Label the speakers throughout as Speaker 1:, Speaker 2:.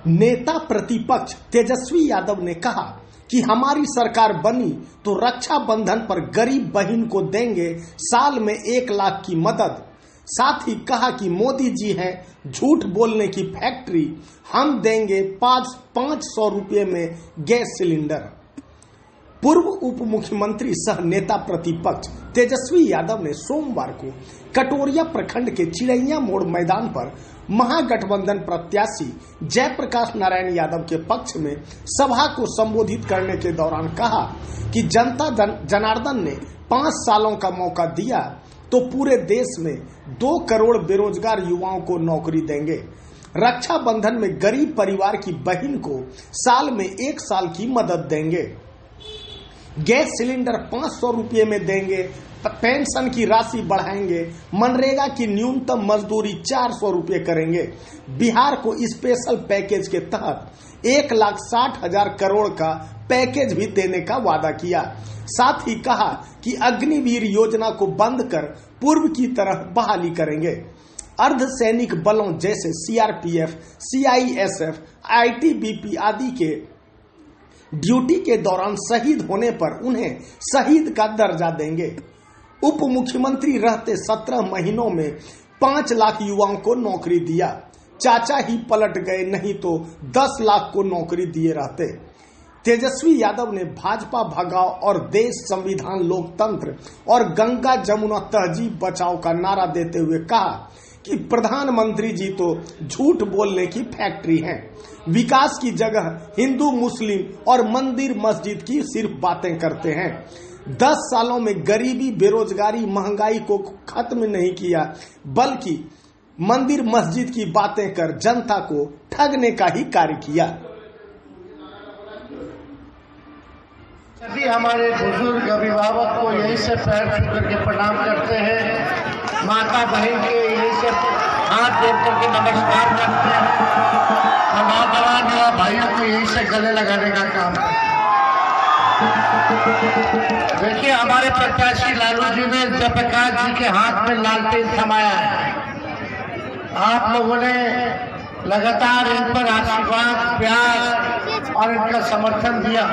Speaker 1: नेता प्रतिपक्ष तेजस्वी यादव ने कहा कि हमारी सरकार बनी तो रक्षाबंधन पर गरीब बहन को देंगे साल में 1 लाख की मदद। साथ ही कहा कि मोदी जी है झूठ बोलने की फैक्ट्री, हम देंगे 500 रुपये में गैस सिलेंडर। पूर्व उप मुख्यमंत्री सह नेता प्रतिपक्ष तेजस्वी यादव ने सोमवार को कटोरिया प्रखंड के चिड़ैया मोड़ मैदान पर महागठबंधन प्रत्याशी जयप्रकाश नारायण यादव के पक्ष में सभा को संबोधित करने के दौरान कहा कि जनता जनार्दन ने 5 सालों का मौका दिया तो पूरे देश में 2 करोड़ बेरोजगार युवाओं को नौकरी देंगे। रक्षाबंधन में गरीब परिवार की बहन को साल में 1 साल की मदद देंगे। गैस सिलेंडर 500 रुपये में देंगे। पेंशन की राशि बढ़ाएंगे। मनरेगा की न्यूनतम मजदूरी 400 रुपये करेंगे। बिहार को स्पेशल पैकेज के तहत 1,60,000 करोड़ का पैकेज भी देने का वादा किया। साथ ही कहा कि अग्निवीर योजना को बंद कर पूर्व की तरह बहाली करेंगे। अर्धसैनिक बलों जैसे सीआरपीएफ, सीआईएसएफ, आईटीबीपी आदि के ड्यूटी के दौरान शहीद होने पर उन्हें शहीद का दर्जा देंगे। उप मुख्यमंत्री रहते 17 महीनों में 5 लाख युवाओं को नौकरी दिया। चाचा ही पलट गए, नहीं तो 10 लाख को नौकरी दिए रहते। तेजस्वी यादव ने भाजपा भगाओ और देश, संविधान, लोकतंत्र और गंगा जमुना तहजीब बचाओ का नारा देते हुए कहा कि प्रधानमंत्री जी तो झूठ बोलने की फैक्ट्री हैं। विकास की जगह हिंदू, मुस्लिम और मंदिर मस्जिद की सिर्फ बातें करते हैं। 10 सालों में गरीबी, बेरोजगारी, महंगाई को खत्म नहीं किया, बल्कि मंदिर मस्जिद की बातें कर जनता को ठगने का ही कार्य किया।
Speaker 2: सभी हमारे बुजुर्ग अभिभावक को यही से पैर छू करके प्रणाम करते हैं। माता बहन के यही से हाथ जोड़ करके नमस्कार करते हैं। और नौजवान भाइयों को यही से गले लगाने का काम है। देखिए, हमारे प्रत्याशी लालू जी ने जयप्रकाश जी के हाथ में लालटेन थमाया है। आप लोगों ने लगातार इन पर आशीर्वाद, प्यार और इनका समर्थन दिया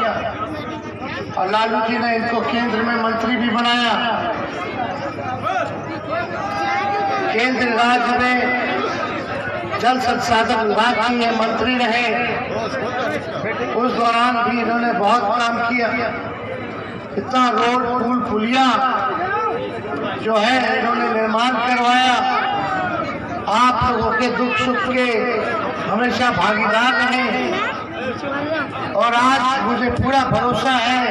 Speaker 2: और लालू जी ने इनको केंद्र में मंत्री भी बनाया। केंद्र राज्य में जल संसाधन विभाग के ये मंत्री रहे। उस दौरान भी इन्होंने बहुत काम किया। इतना रोड, पुल, पुलिया जो है इन्होंने निर्माण करवाया। आप लोगों के दुख सुख के हमेशा भागीदार रहे और आज मुझे पूरा भरोसा है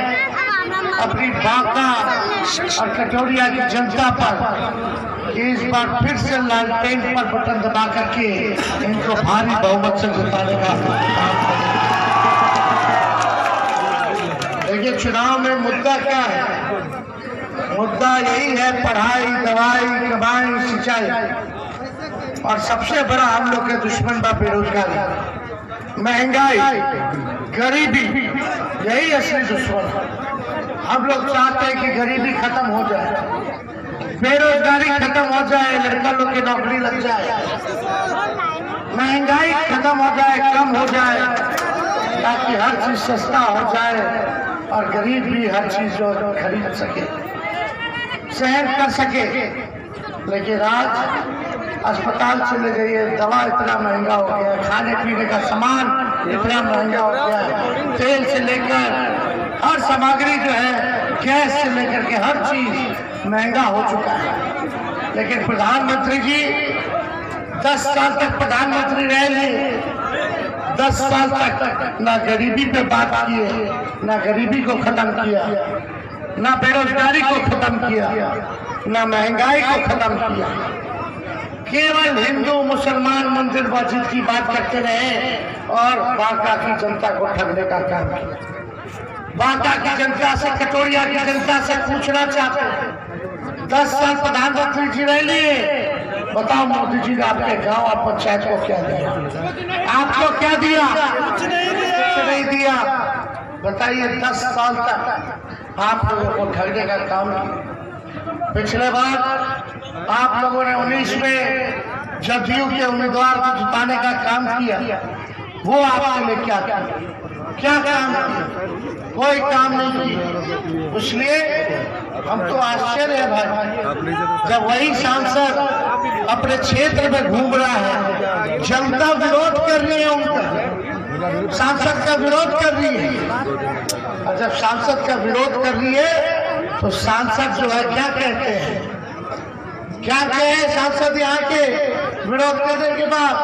Speaker 2: अपनी बांका और कटोरिया की जनता पर कि इस बार फिर से लालटेन पर बटन दबा करके इनको भारी बहुमत से जिताने का काम करें। देखिए, चुनाव में मुद्दा क्या है? मुद्दा यही है पढ़ाई, दवाई, कमाई, सिंचाई और सबसे बड़ा हम लोग के दुश्मन बा बेरोजगारी, महंगाई, गरीबी। यही असली दुश्मन है। हम लोग चाहते हैं कि गरीबी खत्म हो जाए, बेरोजगारी खत्म हो जाए, लड़का लोग की नौकरी लग जाए, महंगाई खत्म हो जाए, कम हो जाए, ताकि हर चीज सस्ता हो जाए और गरीब भी हर चीज जो खरीद सके, सहन कर सके। लेकिन आज अस्पताल चले जाइए, दवा इतना महंगा हो गया, खाने पीने का सामान इतना महंगा हो गया, तेल से लेकर हर सामग्री जो है, गैस से लेकर के हर चीज महंगा हो चुका है। लेकिन प्रधानमंत्री जी 10 साल तक प्रधानमंत्री रहे। 10 साल तक ना गरीबी पे बात किए, ना गरीबी को खत्म किया, ना बेरोजगारी को खत्म किया, ना महंगाई को खत्म किया। केवल हिंदू, मुसलमान, मंदिर मस्जिद की बात करते रहे और बांका की जनता को ठगने का काम किया। बांका की जनता से, कटोरिया की जनता से पूछना चाहते हैं, 10 साल प्रधानमंत्री जी रह लिए, बताओ मोदी जी ने आपके गांव और पंचायत को क्या दिया? आपको क्या दिया? कुछ नहीं दिया। बताइए, 10 साल तक आप लोगों को ठगने का काम किया। पिछले बार आप लोगों ने 19 में जदयू के उम्मीदवार को जिताने का काम किया। वो आपके लिए क्या काम किया? कोई काम नहीं किया। इसलिए हम तो आश्चर्य है भाई, जब वही सांसद अपने क्षेत्र में घूम रहा है, जनता विरोध कर रही है, उनका सांसद का विरोध कर रही है। और जब सांसद का विरोध कर रही है तो सांसद जो है क्या कहते हैं, क्या कहे सांसद यहाँ के विरोध करने के बाद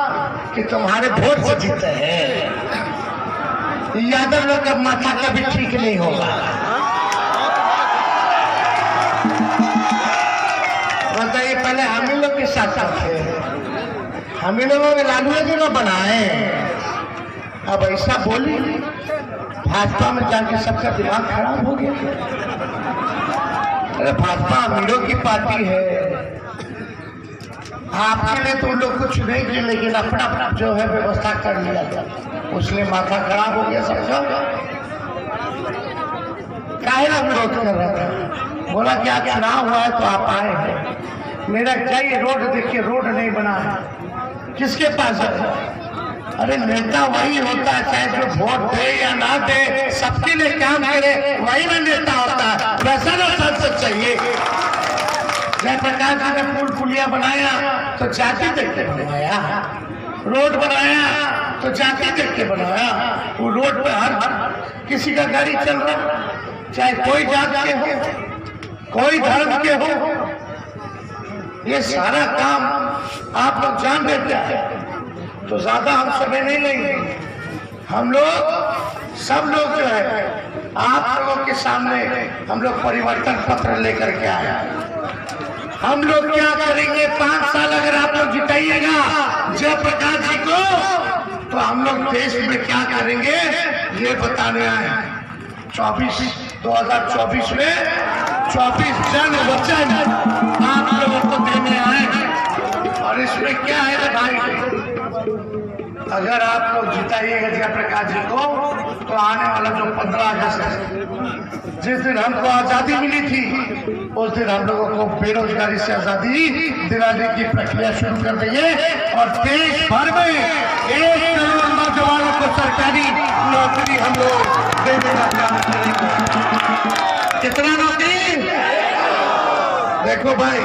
Speaker 2: कि तुम्हारे वोट से जीते हैं। यादव लोग का माथा कभी ठीक नहीं होगा। बताइए, पहले हम ही लोग के साथ थे, हम ही लोगों ने लालू जी को बनाए, अब ऐसा बोली भाजपा में जाके सबका दिमाग खराब हो गया। अरे भाजपा अमीरों की पार्टी है, आपके लिए तो लोग कुछ नहीं किए, लेकिन अपना जो है व्यवस्था कर लिया था, उसलिए माथा खराब हो गया सबका। काहे ना विरोध कर रहा था, बोला कि आप चुनाव हुआ है तो आप आए हैं, मेरा क्या ये रोड देखिए, रोड नहीं बना है, किसके पास है? अरे नेता वही होता है, चाहे जो वोट दे या ना दे, सबके लिए काम करे, वही ना नेता होता है। वैसा ना संसद चाहिए। जयप्रकाश जी ने पुल पुलिया बनाया तो जाति देख के बनाया, रोड बनाया तो जाति देख के बनाया। वो रोड पे हर किसी का गाड़ी चल रहा, चाहे कोई जात के हो, कोई धर्म के हो, ये सारा काम आप लोग जान देते हैं। तो ज्यादा हम समय नहीं लेंगे, हम लोग सब लोग जो है आप लोगों के सामने हम लोग परिवर्तन पत्र लेकर के आए। हम लोग क्या करेंगे 5 साल अगर आप लोग जिताइएगा जयप्रकाश जी को, तो हम लोग देश में क्या करेंगे ये बताने आए। 2024 में 24 जन वचन आप लोगों को देने आए। और इसमें क्या है भाई, अगर आप लोग जिताइएगा जयप्रकाश जी को, तो आने वाला जो 15 अगस्त है, जिस दिन हमको आजादी मिली थी, उस दिन हम लोगों को बेरोजगारी से आजादी दिलाने की प्रक्रिया शुरू कर देंगे और देश भर में 1 करोड़ नौजवानों को सरकारी नौकरी हम लोग देने का काम करेंगे। कितना नौकरी? देखो भाई,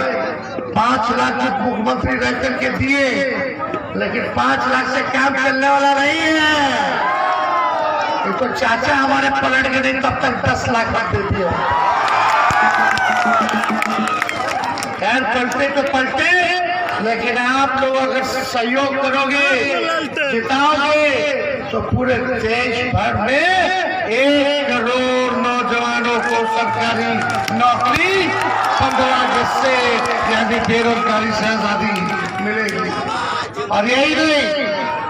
Speaker 2: 5 लाख मुख्यमंत्री रह करके दिए, लेकिन 5 लाख से काम चलने वाला नहीं है। ये तो चाचा हमारे पलट के नहीं, तब तक 10 लाख दे दिए। खैर पलटे तो पलटे, लेकिन आप लोग अगर सहयोग करोगे, जिताओगे, तो पूरे देश भर में 1 करोड़ नौजवानों को सरकारी नौकरी 15 अगस्त से यानी बेरोजगारी से आजादी मिलेगी। और यही नहीं,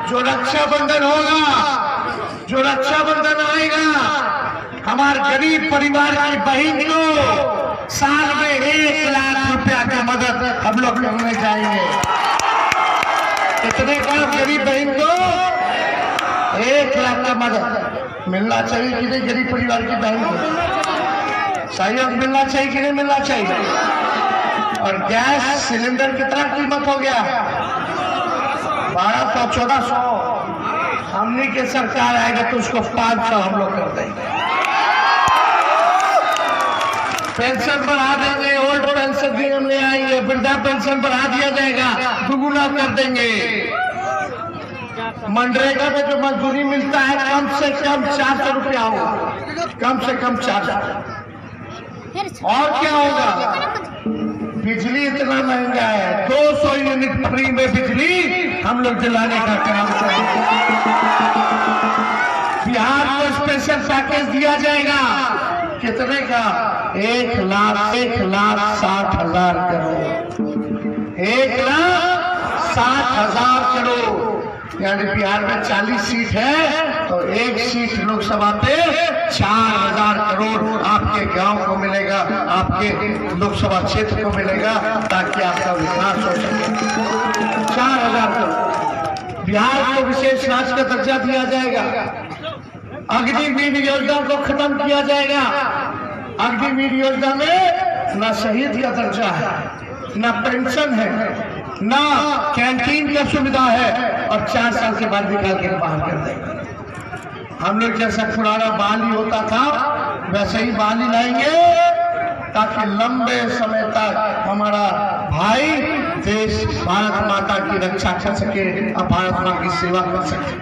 Speaker 2: जो रक्षाबंधन होगा, जो रक्षाबंधन आएगा, हमारे गरीब परिवार की बहन को साल में 1 लाख रुपया की मदद हम लोग करने जाएंगे। कितने का गरीब बहन को 1 लाख का मदद मिलना चाहिए कि नहीं? गरीब परिवार की बहन को सहयोग मिलना चाहिए कि नहीं मिलना चाहिए? और गैस सिलेंडर कितना कीमत हो गया? 1200 1400। हमने के सरकार आएगा तो उसको 500 हम लोग कर देंगे। पेंशन बढ़ा देंगे, ओल्ड पेंशन भी हम ले आएंगे, वृद्धा पेंशन बढ़ा दिया जाएगा, दुगुना कर देंगे। मनरेगा में जो मजदूरी मिलता है कम से कम 400 रुपया होगा, कम से कम 400। और क्या होगा? बिजली इतना महंगा है, 200 यूनिट फ्री में बिजली हम लोग दिलाने का काम करेंगे। बिहार को स्पेशल पैकेज दिया जाएगा, कितने का? 1,60,000 करोड़। 1,60,000 करोड़, यानी बिहार में 40 सीट है तो 1 सीट लोकसभा पे 4,000 करोड़ आपके गांव को मिलेगा, आपके लोकसभा क्षेत्र को मिलेगा, ताकि आपका विकास हो सके। 4,000 करोड़। बिहार को विशेष राज्य का दर्जा दिया जाएगा। अग्निवीर योजना को खत्म किया जाएगा। अग्निवीर योजना में न शहीद का दर्जा है, न पेंशन है, ना कैंटीन का सुविधा है, और 4 साल के बाद निकाल के बाहर कर देंगे। हम लोग जैसा पुराना बाली होता था वैसे ही बाली लाएंगे, ताकि लंबे समय तक हमारा भाई देश भारत माता की रक्षा कर सके और भारत माँ की सेवा कर सके।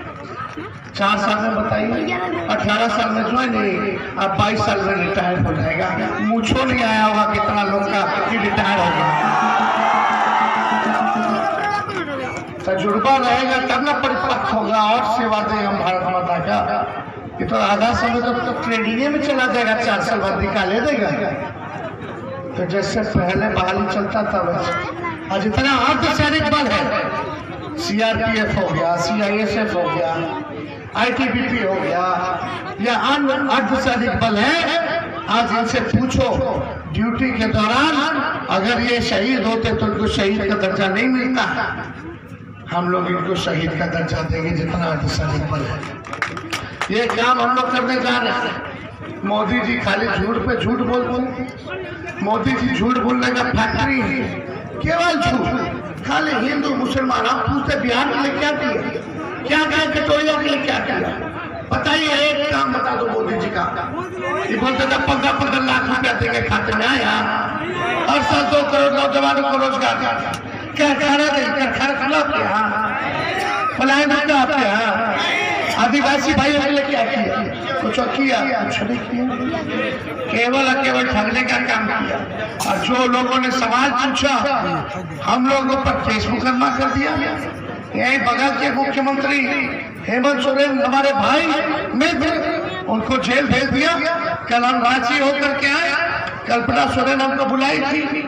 Speaker 2: 4 साल में बताइए, 18 साल में ज्वाइन नहीं, अब 22 साल में रिटायर हो जाएगा। मुझको नहीं आया होगा कितना लोग का कि रिटायर हो गया। तजुर्बा रहेगा तब ना परिपक्व होगा और सेवा दें हम भारत माता का। ये तो आधा समय तो ट्रेनिंग में चला जाएगा, 4 साल बाद निकाले देगा। तो जैसे पहले बहाली चलता था वैसे आज इतना अर्धसैनिक बल है, CRPF हो गया, CISF हो गया, ITBP हो गया, या अन्य अर्धसैनिक बल है। आज इनसे पूछो ड्यूटी के दौरान अगर ये शहीद होते तो इनको शहीद का दर्जा नहीं मिलता। हम लोग इनको शहीद का दर्जा देंगे जितना अर्धसैनिक बल है। ये काम हम लोग करने जा रहे हैं। मोदी जी खाली झूठ पे झूठ बोलते, मोदी जी झूठ बोलने का फैक्ट्री है, केवल झूठ। खाली हिंदू मुसलमान, आप पूछते बिहार के लिए क्या किया, क्या क्या कटोरिया के लिए क्या किया, बताइए एक काम बता दो मोदी जी का। ये बोलते थे 15-15 लाख रुपया देंगे खाते में आया, हर साल 2 करोड़ नौजवानों को रोजगार, कारखाना खुला आपके यहाँ, पलायन होता आपके यहाँ, आदिवासी भाइयों के लिए क्या किया, कुछ किया, कुछ नहीं किया, केवल ठगने का काम किया। और जो लोगों ने सवाल पूछा हम लोगों पर केस मुकदमा कर दिया। यही बगल के मुख्यमंत्री हेमंत सोरेन हमारे भाई मित्र, उनको जेल भेज दिया। कल हम रांची होकर के आए, कल्पना सोरेन हमको बुलाई थी,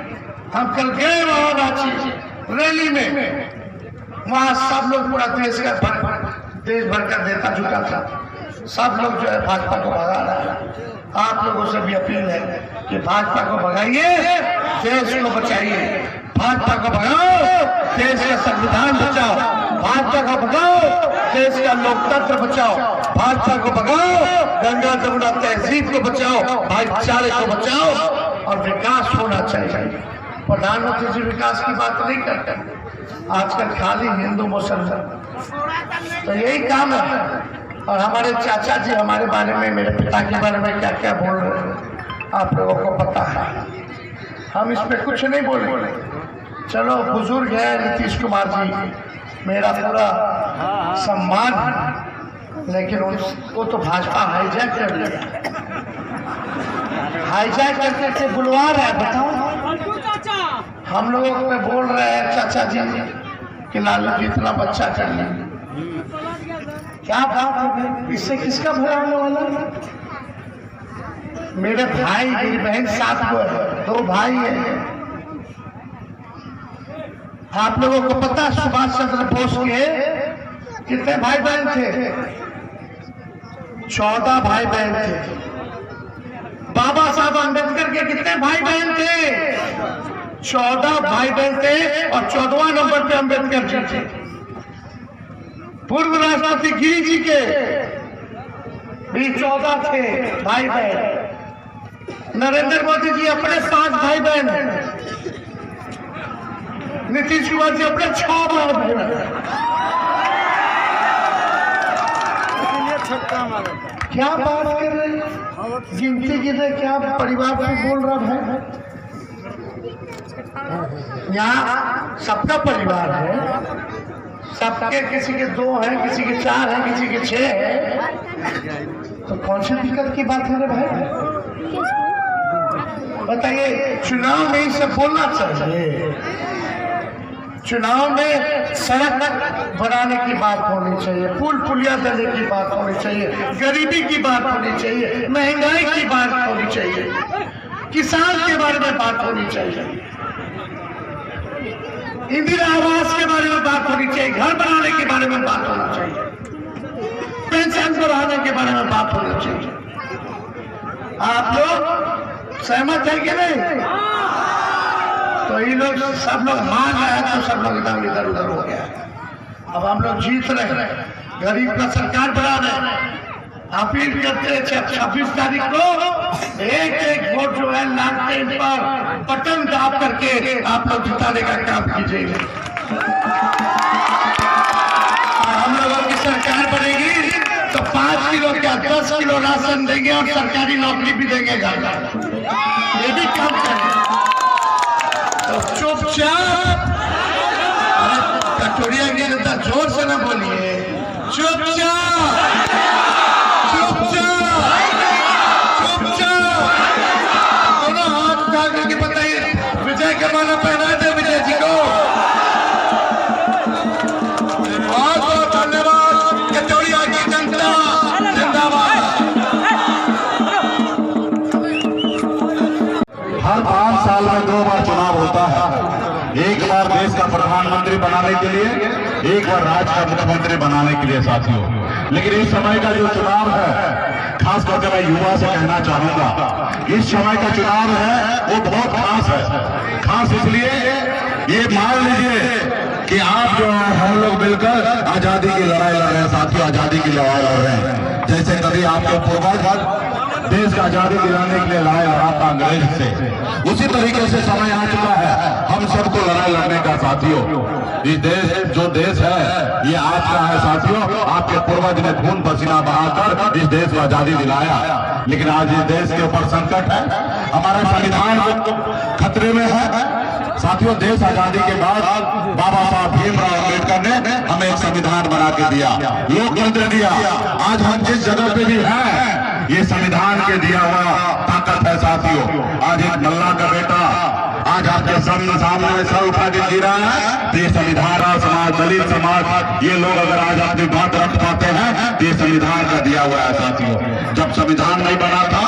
Speaker 2: हम कल गए वहां रांची रैली में। वहां सब लोग पूरा देश भर का नेता जुटा था, सब लोग जो है भाजपा को भगा रहा है। आप लोगों से भी अपील है कि भाजपा को भगाइए, देश को बचाइए। भाजपा को भगाओ, देश का संविधान बचाओ। भाजपा को भगाओ, देश का लोकतंत्र बचाओ। भाजपा को भगाओ, गंगा जमुना तहजीब को बचाओ, भाईचारे को बचाओ, और विकास होना चाहिए। प्रधानमंत्री जी विकास की बात नहीं करते आजकल, खाली हिंदू मुसलमान। तो यही काम है। और हमारे चाचा जी हमारे बारे में, मेरे पिता के बारे में क्या क्या बोल रहे हैं आप लोगों को पता है। हम इस पे कुछ नहीं बोले। चलो बुजुर्ग है नीतीश कुमार जी, मेरा पूरा सम्मान है, लेकिन उनको तो भाजपा हाईजैक कर लिया। हाईजैक करके बुलवा रहा है। बताओ, हम लोगों को बोल रहे हैं चाचा जी कि लालू जी इतना बच्चा कर लेंगे। क्या बात है, इससे किसका भला होने वाला? मेरे भाई मेरी बहन 7 को है, 2 भाई है। आप लोगों को पता सुभाष चंद्र बोस के कितने भाई बहन थे? 14 भाई बहन थे। बाबा साहब अम्बेडकर के कितने भाई बहन थे? 14 भाई बहन थे, और 14वां नंबर पे अम्बेडकर जी थे। पूर्व राष्ट्रपति गिरी जी के भी 14 थे भाई बहन। नरेंद्र मोदी जी अपने 5 भाई बहन, नीतीश कुमार जी अपने 6 भाई बहन। क्या बात कर रहे हैं? गिनती गिने क्या परिवार से बोल रहा है? यहाँ सबका परिवार है, सबके, किसी के 2 हैं, किसी के 4 हैं, किसी के 6 हैं। तो कौन सी दिक्कत की बात है रे भाई? बताइए, चुनाव में ही सब बोलना चाहिए। चुनाव में सड़क बनाने की बात होनी चाहिए, पुल पुलिया देने की बात होनी चाहिए, गरीबी की बात होनी चाहिए, महंगाई की बात होनी चाहिए, किसान के बारे में बात होनी चाहिए, इंदिरा आवास के बारे में बात होनी चाहिए, घर बनाने के बारे में बात होनी चाहिए, पेंशन बढ़ाने के बारे में बात होनी चाहिए। आप लोग सहमत है कि नहीं? तो ये लोग सब लोग मान रहे हैं, तो सब लोग एकदम इधर उधर हो गया। अब हम लोग जीत रहे, गरीब का सरकार बना रहे। अपील करते हैं 26 तारीख को एक वोट जो है लालटेन पर बटन दाब करके आप लोग जिताने का काम कीजिए। सरकार बनेगी तो 5 किलो क्या 10 किलो राशन देंगे और सरकारी नौकरी भी देंगे घर घर, ये भी काम करेंगे। तो चुपचाप, कटोरिया की जनता जोर से ना बोलिए, चुपचाप चुपचाप चुपचाप दोनों हाथ उठा करके बताइए विजय के माला पहना दे विजय जी को। बहुत बहुत धन्यवाद। कटोरिया की जनता जिंदाबाद।
Speaker 3: हर 5 साल में 2 बार चुनाव होता है, एक बार देश का प्रधानमंत्री बनाने के लिए, एक बार राज्य का मुख्यमंत्री बनाने के लिए साथियों। लेकिन इस समय का जो चुनाव है, खास करके मैं युवा से कहना चाहूंगा, इस समय का चुनाव है वो बहुत खास है। खास इसलिए, ये मान लीजिए कि आप जो हम लोग मिलकर आजादी की लड़ाई लड़ रहे हैं साथियों, आजादी की लड़ाई लड़ रहे हैं। जैसे कभी आपके पूर्वज देश का आजादी दिलाने के लिए लड़ाई लड़ा था अंग्रेज से, उसी तरीके से समय आ चुका है हम सबको लड़ाई लड़ने का साथियों। इस देश, जो देश है ये आज का है साथियों। आपके पूर्वज ने खून पसीना बहाकर इस देश को आजादी दिलाया, लेकिन आज इस देश के ऊपर संकट है, हमारा संविधान खतरे में है साथियों। देश आजादी के बाद बाबा साहब भीमराव अम्बेडकर ने हमें एक संविधान बना के दिया, लोकतंत्र दिया। आज हम जिस जगह पे भी हैं, ये संविधान के दिया हुआ ताकत है साथियों। आज एक मल्ला का बेटा आज आपके सामने सर उठा के जी रहा है, तो ये संविधान समाज, दलित समाज, ये लोग अगर आज अपनी बात रख पाते हैं तो ये संविधान का दिया हुआ है साथियों। जब संविधान नहीं बना था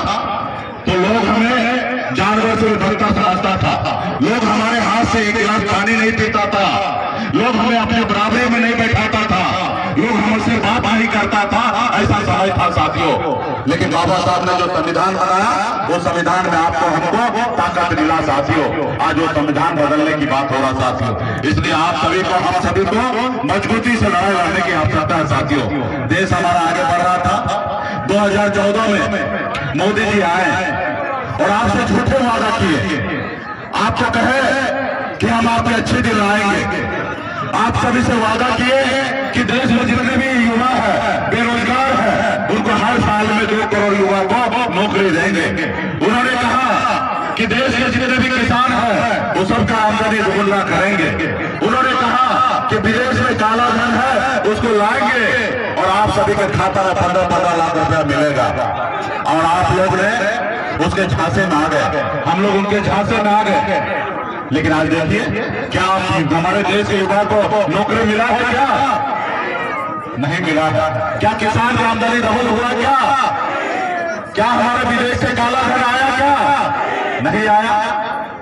Speaker 3: तो लोग हमें जानवर से विभक्ता समझता था, लोग हमारे हाथ से एक गिलास पानी नहीं पीता था, लोग हमें अपने बराबरी में नहीं बैठाता था, लोग हमसे बात नहीं करता था, ऐसा समय था साथियों। लेकिन बाबा साहब ने जो संविधान बनाया, वो संविधान में आपको हमको ताकत मिला साथियों। आज वो संविधान बदलने की बात हो रहा साथियों। इसलिए आप सभी को, हम सभी को मजबूती से लड़ाई लड़ने की आवश्यकता है साथियों। देश हमारा आगे बढ़ रहा था। 2014 में मोदी जी आए और आपसे झूठे वादा किए, आपको कहे कि हम आपके अच्छे दिन आएंगे। आप सभी से वादा किए कि देश में जितने भी युवा है, बेरोजगार है, उनको हर साल में 2 करोड़ युवा को नौकरी देंगे। उन्होंने कहा कि देश में जितने भी किसान हैं वो सबका आमदनी दोगुना करेंगे। उन्होंने कहा कि विदेश में काला धन है उसको लाएंगे और आप सभी के खाता में 15-15 लाख रुपया मिलेगा। और आप लोग ने उसके झांसे में आ गए, हम लोग उनके झांसे में आ गए। लेकिन आज देखिए, क्या हमारे देश के युवा को नौकरी मिला है? क्या नहीं मिला? क्या किसान की आमदनी डबल हुआ? क्या हमारे विदेश से काला धन आया? क्या नहीं आया?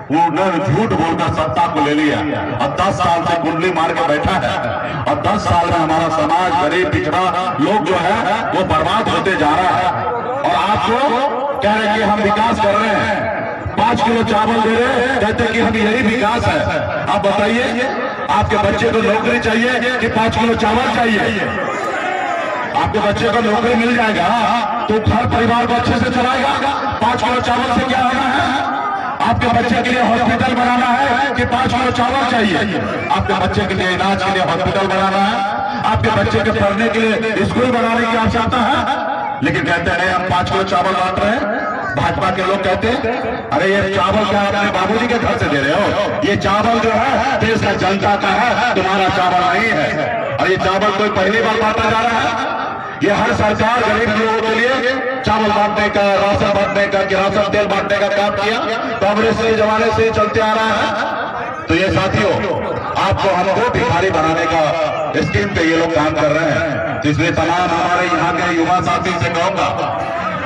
Speaker 3: वो झूठ बोलकर सत्ता को ले लिया और 10 साल से कुंडली मार के बैठा है। और 10 साल में हमारा समाज, गरीब पिछड़ा लोग जो है वो बर्बाद होते जा रहा है। और आपको कह रहे हैं कि हम विकास कर रहे हैं, 5 किलो चावल दे रहे हैं, कहते कि हम यही विकास है। आप बताइए, आपके बच्चे को नौकरी चाहिए कि 5 किलो चावल चाहिए? आपके बच्चे को नौकरी मिल जाएगा तो घर परिवार को अच्छे से चलाएगा। 5 किलो चावल से क्या होना है? आपके बच्चे के लिए हॉस्पिटल बनाना है कि 5 किलो चावल चाहिए? आपके बच्चे के लिए इलाज के लिए हॉस्पिटल बनाना है, आपके बच्चे के पढ़ने के लिए स्कूल बनाने की आवश्यकता है। लेकिन कहते हैं हम 5 किलो चावल बांट रहे हैं। भाजपा के लोग कहते हैं अरे ये चावल क्या अपने बाबूजी के घर से दे रहे हो? ये चावल जो है देश का जनता का है, तुम्हारा चावल नहीं है। और ये चावल कोई पहली बार बांटा जा रहा है? ये हर सरकार गरीब लोगों के लिए चावल बांटने का, राशन बांटने का, किरासन तेल बांटने का काम किया, कांग्रेस के जमाने से चलते आ रहा है। तो ये साथियों, आपको हमको भिखारी बनाने का स्कीम पे ये लोग काम कर रहे हैं। तो इसलिए तमाम हमारे यहाँ के युवा साथी से कहूंगा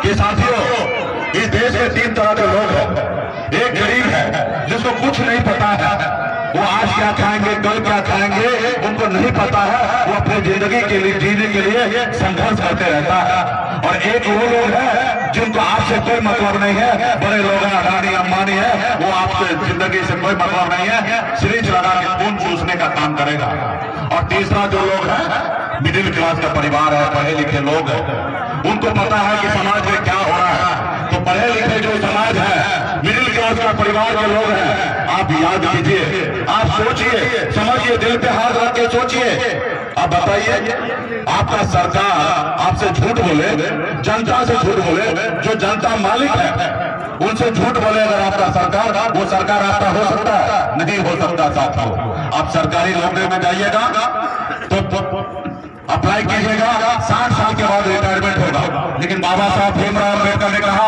Speaker 3: कि साथियों, इस देश में 3 तरह के लोग हैं। एक गरीब है जिसको कुछ नहीं पता है, वो आज क्या खाएंगे, कल क्या खाएंगे, उनको नहीं पता है। वो अपनी जिंदगी के लिए, जीने के लिए संघर्ष करते रहता है। और एक वो लोग हैं जिनको आपसे कोई मतलब नहीं है, बड़े लोग हैं, अडानी अंबानी है, वो आपसे जिंदगी से कोई मतलब नहीं है, सिरिंज लगा के खून चूसने का काम करेगा। और तीसरा जो लोग हैं, मिडिल क्लास का परिवार है, पढ़े लिखे लोग हैं, उनको पता है कि समाज में क्या हो रहा है। तो पढ़े लिखे जो समाज है, मिडिल क्लास का परिवार के लोग हैं, आप याद कीजिए, आप सोचिए, समझिए, दिल पे हाथ रख के सोचिए। अब बताइए आपका सरकार आपसे झूठ बोले, जनता से झूठ बोले, जो जनता मालिक है उनसे झूठ बोले अगर आपका सरकार, वो सरकार आपका हो सकता है? नहीं हो सकता साथियों। आप सरकारी नौकरी में जाइएगा तो अप्लाई कीजिएगा, 60 साल के बाद रिटायरमेंट होगा। लेकिन बाबा साहब भीमराव अम्बेडकर ने कहा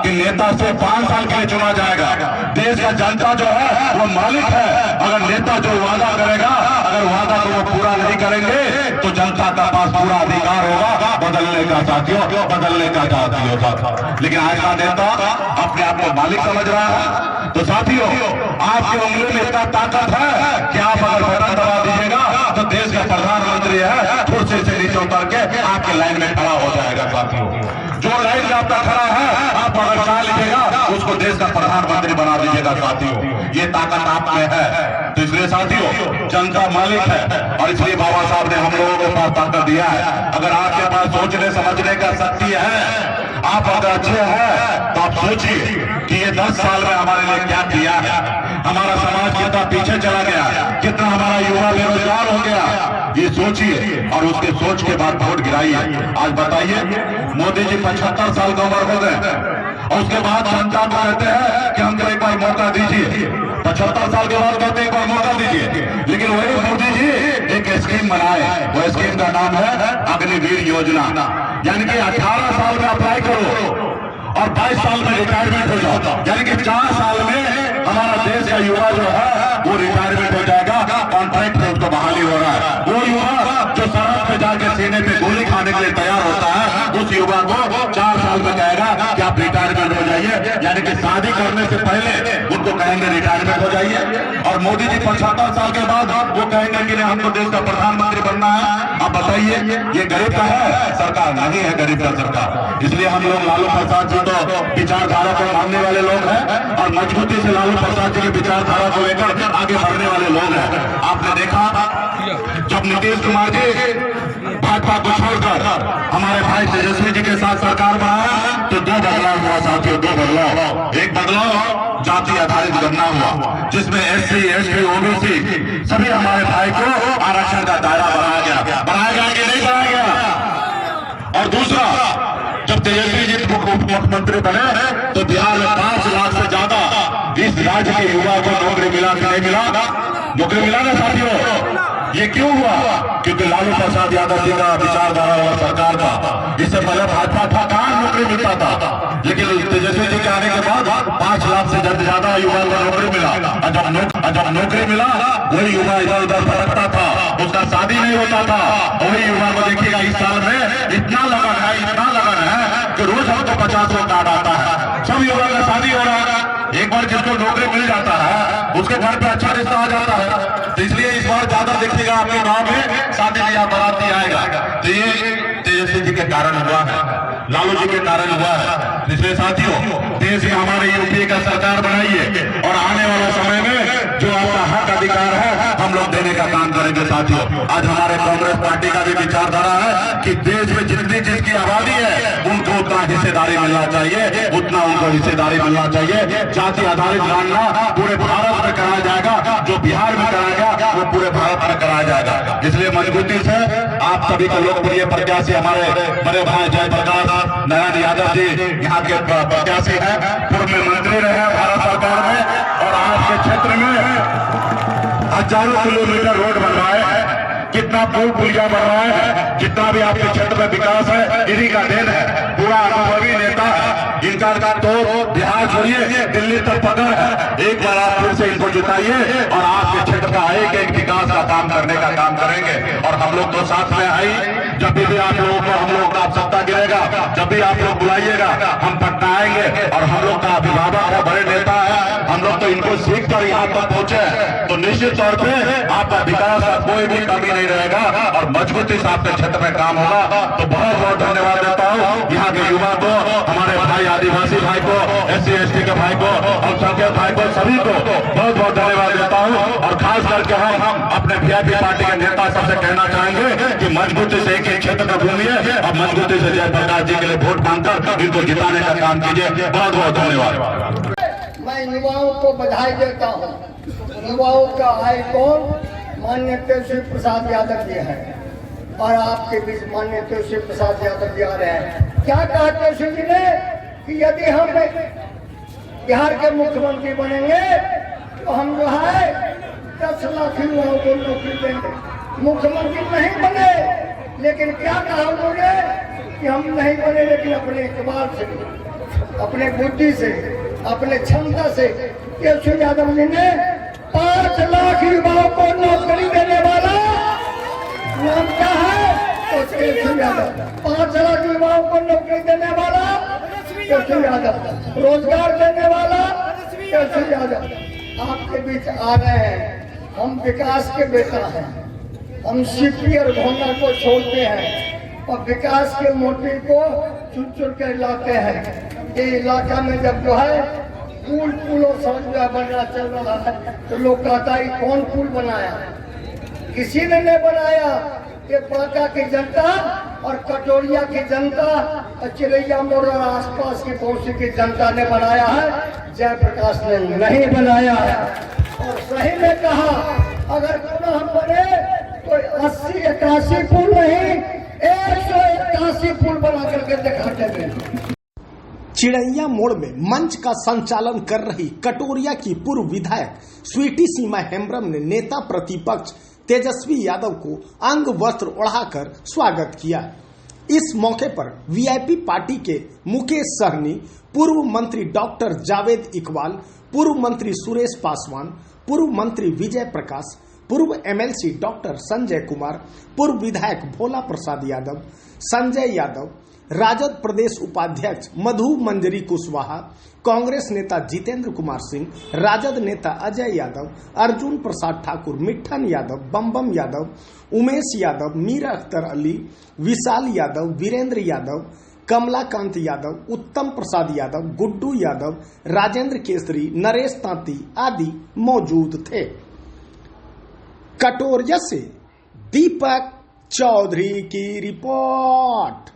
Speaker 3: कि नेता से 5 साल के लिए चुना जाएगा। देश का जनता जो है वो मालिक है। अगर नेता जो वादा करेगा, अगर वादा को वो पूरा नहीं करेंगे तो जनता का पास पूरा अधिकार होगा बदलने का साथियों, बदलने का साथियों। लेकिन आज का नेता अपने आप को मालिक समझ रहा है। तो साथियों, आपकी उंगली में इतना ताकत है कि आप अगर बटन दबा दीजिएगा तो देश का प्रधानमंत्री है कुर्सी से नीचे उतर के आपके लाइन में खड़ा हो जाएगा साथियों। जो लाइन में आपका खड़ा है, आप अगर चाह लीजिएगा उसको देश का प्रधानमंत्री बना दीजिएगा साथियों। ये ताकत आप में है। तो इसलिए साथियों, जनता मालिक है और इसलिए बाबा साहब ने हम लोगों को पास ताकत दिया है। अगर आपके पास सोचने समझने का शक्ति है, आप अगर अच्छे हैं तो आप सोचिए कि ये 10 साल में हमारे लिए क्या किया है। हमारा समाज कितना पीछे चला गया, कितना हमारा युवा बेरोजगार हो गया, ये सोचिए और उसके सोच के बाद वोट गिराइए। आज बताइए, मोदी जी 75 साल का उम्र हो गए और उसके बाद जनता को कहते हैं कि हमको एक बार मौका दीजिए। 75 साल के बाद कहते हैं एक बार मौका दीजिए। लेकिन वही मोदी जी एक स्कीम बनाए, वो स्कीम का नाम है अग्निवीर योजना। यानी कि 18 साल में अप्लाई करो और 22 साल में रिटायरमेंट हो जाओ। यानी कि 4 साल में हमारा देश का युवा जो है वो रिटायरमेंट हो जाएगा। कॉन्ट्रैक्ट में उसको बहाली हो रहा है। वो युवा जो सड़क पे जाके सीने पे गोली खाने के लिए तैयार होता है, उस युवा को 4 साल में कहेगा कि आप रिटायरमेंट हो जाइए। यानी कि शादी करने से पहले उनको कहेंगे रिटायरमेंट हो जाइए। और मोदी जी 75 साल के बाद वो कहेंगे कि नहीं, हमको देश का प्रधानमंत्री बनना है। आप बताइए, ये गरीब का है सरकार? नहीं है गरीब का सरकार। इसलिए हम लोग लालू प्रसाद जी तो विचारधारा को मानने वाले लोग हैं और मजबूती से लालू प्रसाद जी की विचारधारा को लेकर आगे बढ़ने वाले लोग हैं। आपने देखा जब नीतीश कुमार जी भाजपा को छोड़कर हमारे भाई तेजस्वी जी के साथ सरकार बनाया तो 2 बदलाव हुआ साथियों, 2 बदलाव। एक बदलाव जाति आधारित गणना हुआ, जिसमें SC, ST, OBC सभी हमारे भाई को आरक्षण का दायरा बनाया गया। बनाया गया कि नहीं बनाया गया? और दूसरा, जब तेजस्वी जी मुख्यमंत्री बने तो बिहार में 5 लाख से ज्यादा इस राज्य के युवा को नौकरी मिला कि नहीं मिला? नौकरी मिला ना साथियों। ये क्यों हुआ? क्योंकि लालू प्रसाद यादव जी का विचारधारा वाला सरकार था। इससे पहले भाजपा था, कहां नौकरी मिलता था। लेकिन तेजस्वी जी के आने के बाद 5 लाख से ज्यादा युवा को नौकरी मिला। और जब नौकरी मिला वही युवा इधर उधर भटकता था, उसका शादी नहीं होता था। वही युवा को देखिएगा इस साल में इतना लगन है, इतना लगन है कि रोज हमको 50 कार्ड आता है। सब युवा का शादी हो रहा है। एक बार जिसको नौकरी मिल जाता है उसके घर पे अच्छा रिश्ता आ जाता है। तो इसलिए इस बार ज्यादा देखिएगा आपके गांव में शादी ब्याह बाराती आएगा। तो ये तेजस्वी जी के कारण हुआ है, लालू जी के कारण हुआ है। इसलिए साथियों, देश में हमारे यूपीए का सरकार बनाइए और आने वाले समय में जो आपका हक अधिकार है हम लोग देने का काम करेंगे साथियों। आज हमारे कांग्रेस पार्टी का भी विचारधारा है कि देश में जितनी जिसकी आबादी है उनको उतना हिस्सेदारी मिलना चाहिए, उतना उनको हिस्सेदारी मिलना चाहिए। जाति आधारित गणना पूरे भारत में कराया जाएगा, जो बिहार में कराएगा वो पूरे भारत में कराया जाएगा। इसलिए मजबूती से आप सभी को लोकप्रिय प्रत्याशी हमारे बड़े भाई जयप्रकाश नारायण यादव जी यहाँ के प्रत्याशी हैं, पूर्व में मंत्री रहे भारत सरकार में और आज के क्षेत्र में हजारों किलोमीटर रोड बनवाए हैं, कितना पुल पुलिया बनवाए हैं, जितना भी आपके क्षेत्र में विकास है इन्हीं का देन है। पूरा अनुभवी नेता है, इनका तो बिहार छोड़िए दिल्ली तक पकड़ है। एक बार आप फिर से इनको जिताइए और आपके क्षेत्र का एक एक विकास का काम करने का काम करेंगे। और हम लोग तो साथ में आई, जब भी आप लोगों को हम लोग का सत्ता गिरेगा, जब भी आप लोग बुलाइएगा हम पटना आएंगे। और हम लोग का अभिभावक है, बड़े नेता है, हम लोग तो इनको सीख कर यहाँ तक पहुंचे, तो निश्चित तौर पे आपका विकास का कोई भी कमी नहीं रहेगा और मजबूती से आपके क्षेत्र में काम होगा। तो बहुत बहुत धन्यवाद देता हूँ यहाँ के युवा को, हमारे भाई आदिवासी भाई को, SC ST के भाई को, अल्पसंख्यक भाई को, सभी को बहुत बहुत धन्यवाद देता हूँ। और खास करके हम अपने VIP पार्टी के नेता सबसे कहना चाहेंगे कि मजबूती से एक क्षेत्र का घूमिए और मजबूती से जयप्रकाश जी के लिए वोट मांगकर इनको जिताने का काम कीजिए। बहुत बहुत धन्यवाद।
Speaker 4: मैं युवाओं को बधाई देता हूँ। युवाओं का आइकॉन माननीय तेजस्वी प्रसाद यादव जी है। और आपके बीच माननीय तेजस्वी प्रसाद यादव जी आ रहे हैं। क्या कहा तेजस्वी जी ने कि यदि हम बिहार के मुख्यमंत्री बनेंगे तो हम जो है 10 लाख युवाओं को नौकरी देंगे। मुख्यमंत्री नहीं बने, लेकिन क्या कहा उन्होंने कि हम नहीं बने, लेकिन अपने इकबाल से, अपने बुद्धि से, अपने क्षमता से तेजस्वी यादव जी ने 5 लाख युवाओं को नौकरी देने वाला नाम क्या है? तो तेजस्वी यादव। 5 लाख युवाओं को नौकरी देने वाला तेजस्वी यादव, रोजगार देने वाला तेजस्वी यादव आपके बीच आ रहे हैं। हम विकास के बेटा हैं, हम सीपी और घोंगा को छोड़ते हैं और विकास के मोती को चुन चुन कर लाते हैं। ये इलाका में जब जो है पुल और सड़क बनना चल रहा है तो लोग कहता है कौन पुल बनाया? किसी ने नहीं बनाया। ये बांका की जनता और कटोरिया की जनता और चिड़ैया मोड़ और आसपास की पड़ोसी की जनता ने बनाया है, जयप्रकाश ने नहीं बनाया है। और सही में कहा, अगर पुनः हम बने तो 80-81 पुल नहीं 181 पुल बना करके दिखाते हैं।
Speaker 1: चिड़ैया मोड़ में मंच का संचालन कर रही कटोरिया की पूर्व विधायक स्वीटी सीमा हेम्ब्रम ने नेता प्रतिपक्ष तेजस्वी यादव को अंग वस्त्र ओढ़ाकर स्वागत किया। इस मौके पर वीआईपी पार्टी के मुकेश सहनी, पूर्व मंत्री डॉक्टर जावेद इकबाल, पूर्व मंत्री सुरेश पासवान, पूर्व मंत्री विजय प्रकाश, पूर्व एमएलसी डॉक्टर संजय कुमार, पूर्व विधायक भोला प्रसाद यादव, संजय यादव, राजद प्रदेश उपाध्यक्ष मधु मंजरी कुशवाहा, कांग्रेस नेता जितेंद्र कुमार सिंह, राजद नेता अजय यादव, अर्जुन प्रसाद ठाकुर, मिट्ठन यादव, बम यादव, उमेश यादव, मीर अख्तर अली, विशाल यादव, वीरेंद्र यादव, कमलाकांत यादव, उत्तम प्रसाद यादव, गुड्डू यादव, राजेंद्र केसरी, नरेश तांती आदि मौजूद थे। कटोरिया से दीपक चौधरी की रिपोर्ट।